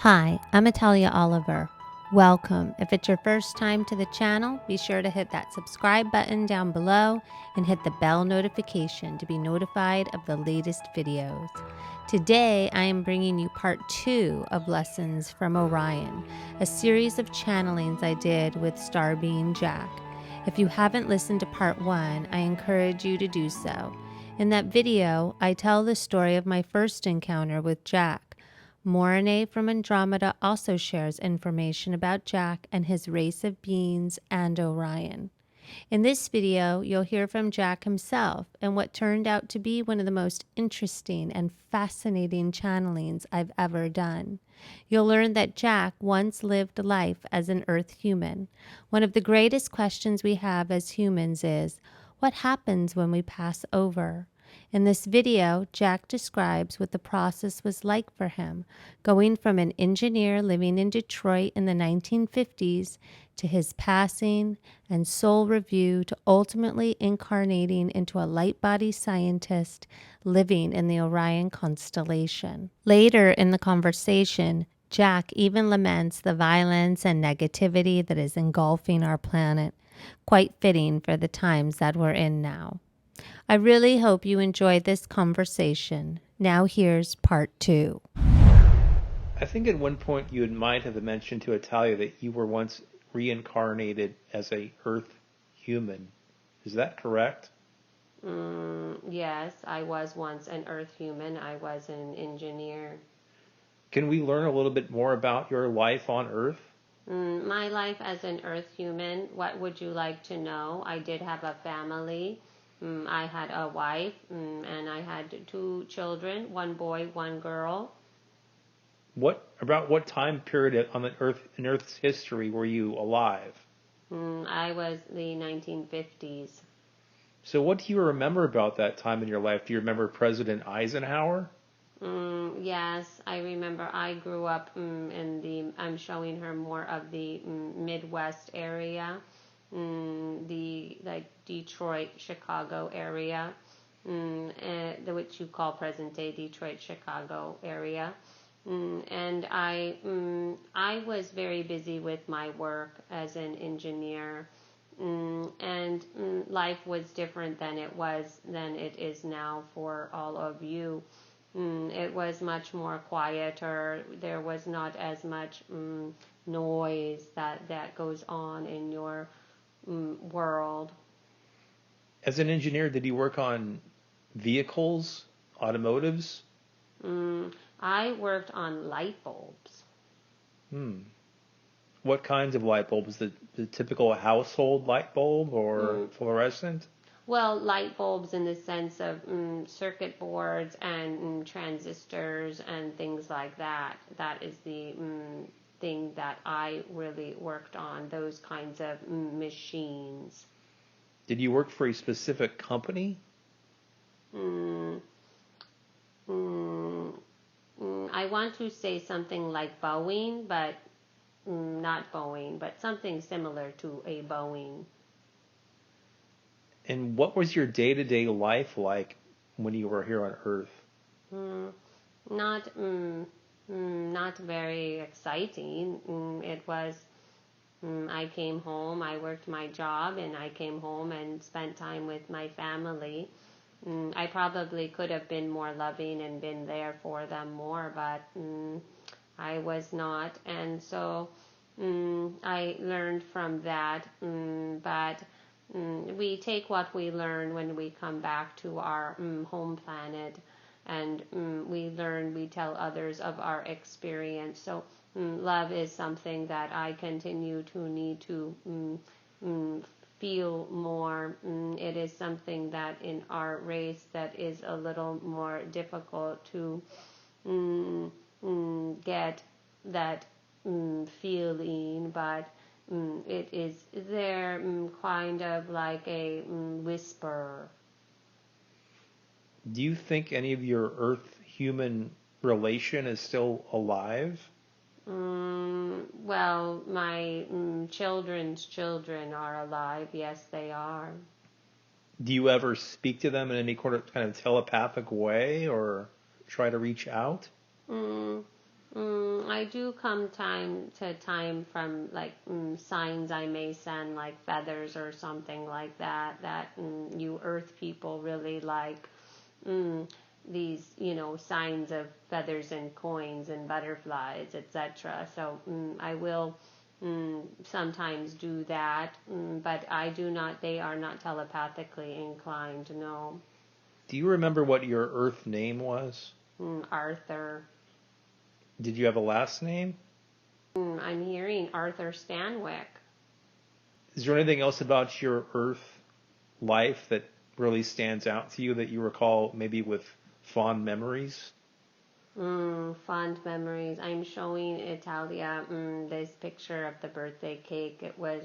Hi, I'm Italia Oliver. Welcome. If it's your first time to the channel, be sure to hit that subscribe button down below and hit the bell notification to be notified of the latest videos. Today, I am bringing you part 2 of Lessons from Orion, a series of channelings I did with Star Being Jack. If you haven't listened to part 1, I encourage you to do so. In that video, I tell the story of my first encounter with Jack. Morine from Andromeda also shares information about Jack and his race of beings and Orion. In this video, you'll hear from Jack himself and what turned out to be one of the most interesting and fascinating channelings I've ever done. You'll learn that Jack once lived life as an Earth human. One of the greatest questions we have as humans is, what happens when we pass over? In this video, Jack describes what the process was like for him, going from an engineer living in Detroit in the 1950s to his passing and soul review to ultimately incarnating into a light body scientist living in the Orion constellation. Later in the conversation, Jack even laments the violence and negativity that is engulfing our planet, quite fitting for the times that we're in now. I really hope you enjoyed this conversation. Now here's part 2. I think at one point you might have mentioned to Italia that you were once reincarnated as a Earth human. Is that correct? Yes, I was once an Earth human. I was an engineer. Can we learn a little bit more about your life on Earth? My life as an Earth human, what would you like to know? I did have a family. I had a wife, and I had 2 children, 1 boy, 1 girl. About what time period on the Earth in Earth's history were you alive? I was the 1950s. So what do you remember about that time in your life? Do you remember President Eisenhower? Yes, I remember I grew up I'm showing her more of the Midwest area, the like Detroit, Chicago area, which you call present day Detroit, Chicago area. And I was very busy with my work as an engineer, and life was different than it is now for all of you. It was much more quieter. There was not as much noise that goes on in your world. As an engineer, did you work on vehicles, automotives? I worked on light bulbs. What kinds of light bulbs? The typical household light bulb or fluorescent? Well, light bulbs in the sense of circuit boards and transistors and things like that. That is the thing that I really worked on, those kinds of machines. Did you work for a specific company? I want to say something like Boeing, but not Boeing, but something similar to a Boeing. And what was your day-to-day life like when you were here on Earth? Not not very exciting. It was I came home, I worked my job, and I came home and spent time with my family. I probably could have been more loving and been there for them more, but I was not. And so I learned from that. But we take what we learn when we come back to our home planet, and we tell others of our experience. So love is something that I continue to need to feel more. It is something that in our race that is a little more difficult to get that feeling, but it is there, kind of like a whisper. Do you think any of your Earth-human relation is still alive? Well, my children's children are alive. Yes, they are. Do you ever speak to them in any kind of telepathic way or try to reach out? I do come time to time from like signs I may send, like feathers or something like that, that you earth people really like mm, these, signs of feathers and coins and butterflies, etc. So I will sometimes do that, but they are not telepathically inclined, no. Do you remember what your Earth name was? Arthur. Did you have a last name? I'm hearing Arthur Stanwyck. Is there anything else about your Earth life that really stands out to you that you recall maybe with fond memories? Fond memories. I'm showing Italia this picture of the birthday cake. It was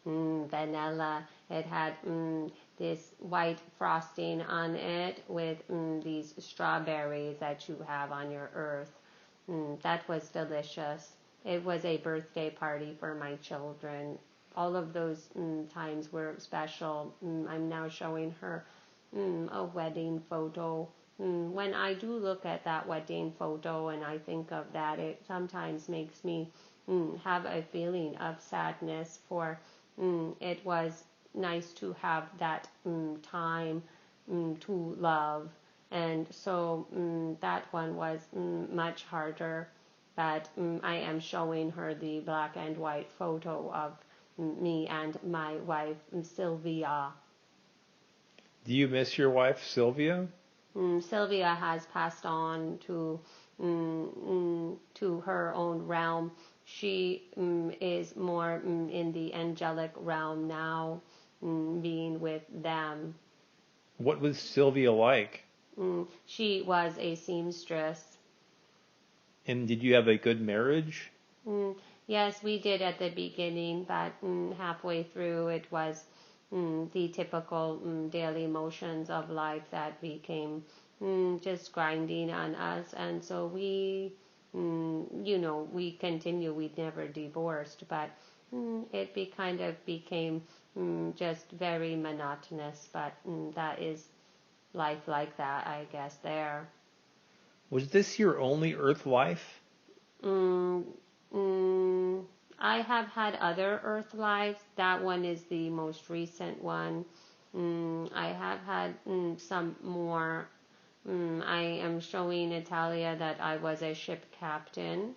vanilla. It had this white frosting on it with these strawberries that you have on your earth. That was delicious. It was a birthday party for my children. All of those times were special. I'm now showing her a wedding photo. When I do look at that wedding photo and I think of that, it sometimes makes me have a feeling of sadness, for it was nice to have that time to love. And so that one was much harder. But I am showing her the black and white photo of me and my wife, Sylvia. Do you miss your wife, Sylvia? Sylvia has passed on to her own realm. She is more in the angelic realm now, being with them. What was Sylvia like? She was a seamstress. And did you have a good marriage? Yes, we did at the beginning, but halfway through it was the typical daily motions of life that became just grinding on us. And so we, we continue. We never divorced, but it kind of became just very monotonous. But that is life like that, I guess, there. Was this your only Earth life? Mm, mm, I have had other Earth lives. That one is the most recent one. I have had some more. I am showing Italia that I was a ship captain,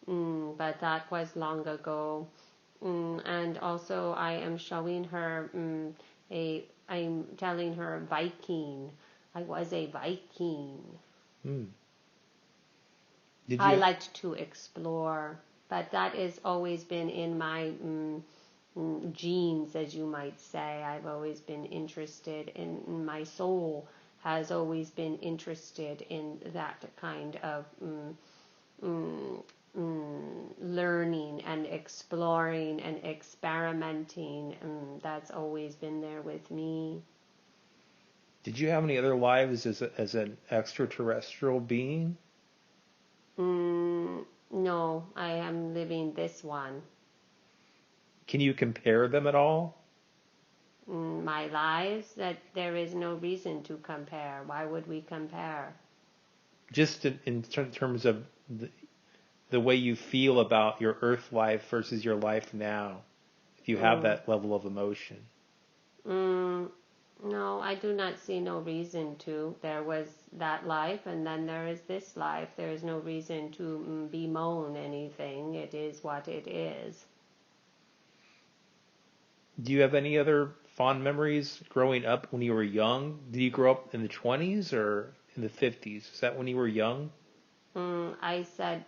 but that was long ago. And also I am showing her I'm telling her Viking. I was a Viking. Hmm. Did I you liked to explore, but that has always been in my genes, as you might say. I've always been interested in my soul has always been interested in that kind of learning and exploring and experimenting. That's always been there with me. did you have any other lives as an extraterrestrial being? No, I am living this one. Can you compare them at all? My lives, that there is no reason to compare. Why would we compare? Just in terms of the way you feel about your Earth life versus your life now, if you have Mm, that level of emotion. mm, no, I do not see no reason to. There was that life, and then there is this life. There is no reason to bemoan anything. It is what it is. Do you have any other fond memories growing up when you were young? Did you grow up in the 20s or in the 50s? Is that when you were young? I said,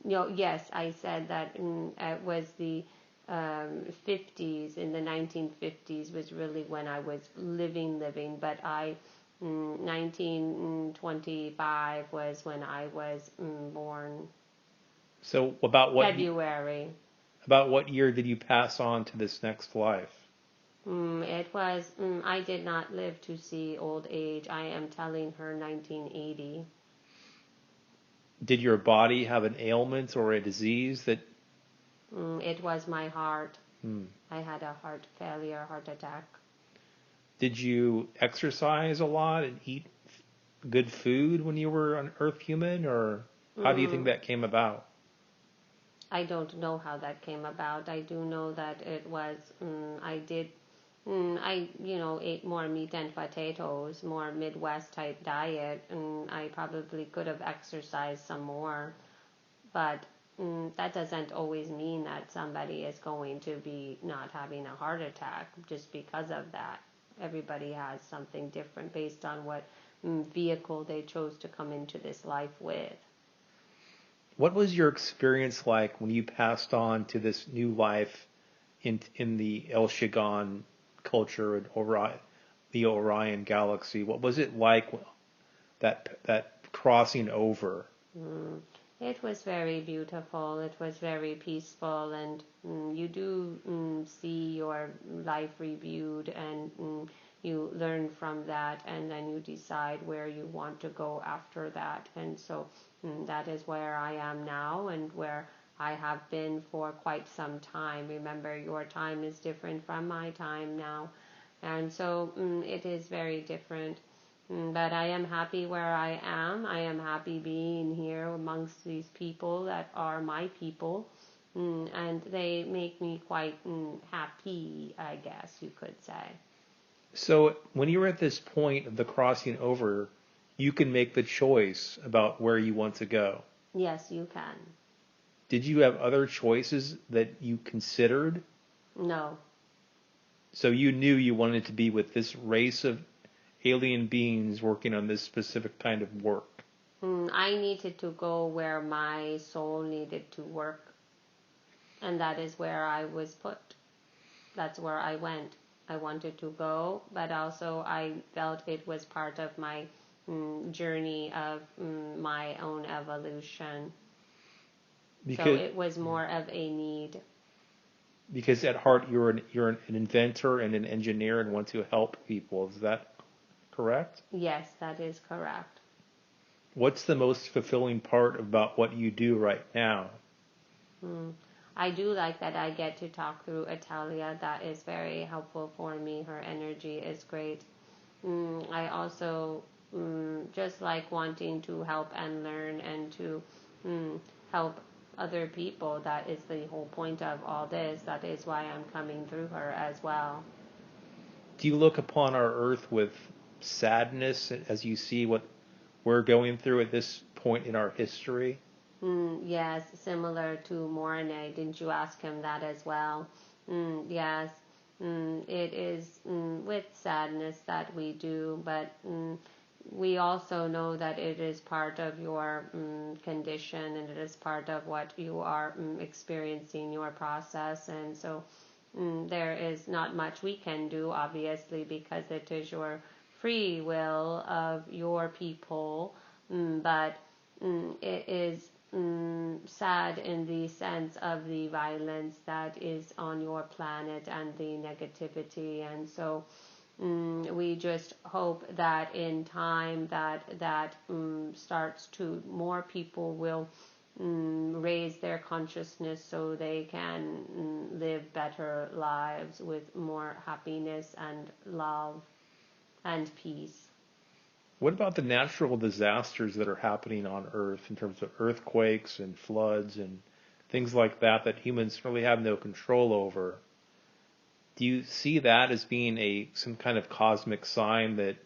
yes, I said that it was the 50s. In the 1950s was really when I was living, but 1925 was when I was born. So February. about what year did you pass on to this next life? It was, I did not live to see old age. I am telling her 1980. Did your body have an ailment or a disease that It was my heart. hmm. I had a heart failure, heart attack. Did you exercise a lot and eat good food when you were an Earth human, or How do you think that came about? I don't know how that came about. I do know that it was, I did, ate more meat and potatoes, more Midwest type diet, and I probably could have exercised some more. But that doesn't always mean that somebody is going to be not having a heart attack just because of that. Everybody has something different based on what vehicle they chose to come into this life with. What was your experience like when you passed on to this new life in the El Shigan culture and the Orion galaxy? What was it like that crossing over? It was very beautiful. It was very peaceful, and you do see your life reviewed, and you learn from that, and then you decide where you want to go after that. And so that is where I am now, and where I have been for quite some time. Remember, your time is different from my time now, and so it is very different. But I am happy where I am. I am happy being here amongst these people that are my people. And they make me quite happy, I guess you could say. So when you're at this point of the crossing over, you can make the choice about where you want to go. Yes, you can. Did you have other choices that you considered? No. So you knew you wanted to be with this race of alien beings working on this specific kind of work. I needed to go where my soul needed to work. And that is where I was put. That's where I went. I wanted to go, but also I felt it was part of my journey of my own evolution. So it was more of a need. Because at heart you're an inventor and an engineer and want to help people. Is that correct? Yes, that is correct. What's the most fulfilling part about what you do right now? I do like that I get to talk through Italia. That is very helpful for me. Her energy is great. I also just like wanting to help and learn and to help other people. That is the whole point of all this. That is why I'm coming through her as well. Do you look upon our earth with sadness as you see what we're going through at this point in our history? Yes, similar to Mornay. Didn't you ask him that as well? Yes, it is with sadness that we do, but we also know that it is part of your condition, and it is part of what you are experiencing, your process. And so there is not much we can do, obviously, because it is your free will of your people, but it is sad in the sense of the violence that is on your planet and the negativity. And so we just hope that in time that starts to, more people will raise their consciousness so they can live better lives with more happiness and love and peace. What about the natural disasters that are happening on Earth in terms of earthquakes and floods and things like that that humans really have no control over? Do you see that as being some kind of cosmic sign that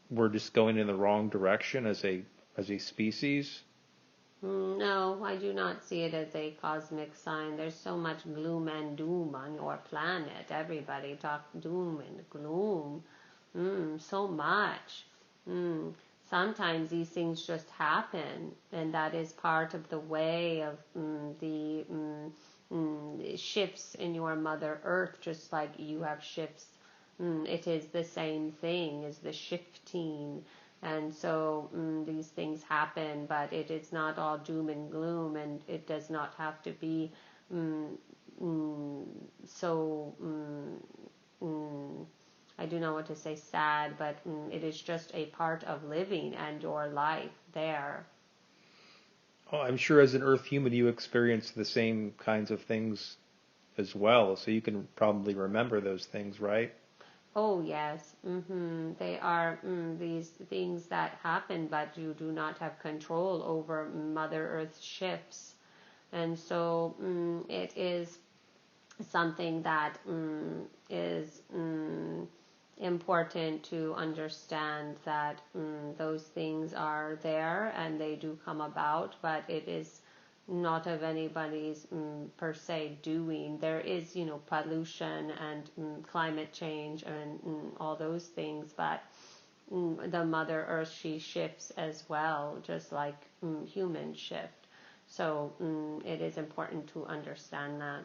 we're just going in the wrong direction as a species? No, I do not see it as a cosmic sign. There's so much gloom and doom on your planet. Everybody talks doom and gloom. So much. Sometimes these things just happen, and that is part of the way of the shifts in your Mother Earth, just like you have shifts. It is the same thing as the shifting. And so these things happen, but it is not all doom and gloom, and it does not have to be so I do not want to say sad, but it is just a part of living and your life there. Oh, I'm sure as an Earth human you experience the same kinds of things as well, so you can probably remember those things, right? Oh, yes. They are these things that happen, but you do not have control over Mother Earth's shifts. And so it is something that is important to understand that those things are there and they do come about, but it is not of anybody's per se doing. There is, pollution and climate change and all those things, but the Mother Earth, she shifts as well, just like humans shift. So it is important to understand that.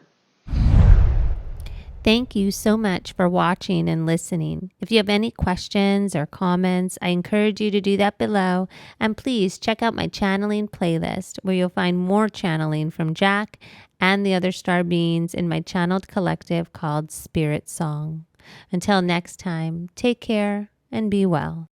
Thank you so much for watching and listening. If you have any questions or comments, I encourage you to do that below. And please check out my channeling playlist where you'll find more channeling from Jack and the other star beings in my channeled collective called Spirit Song. Until next time, take care and be well.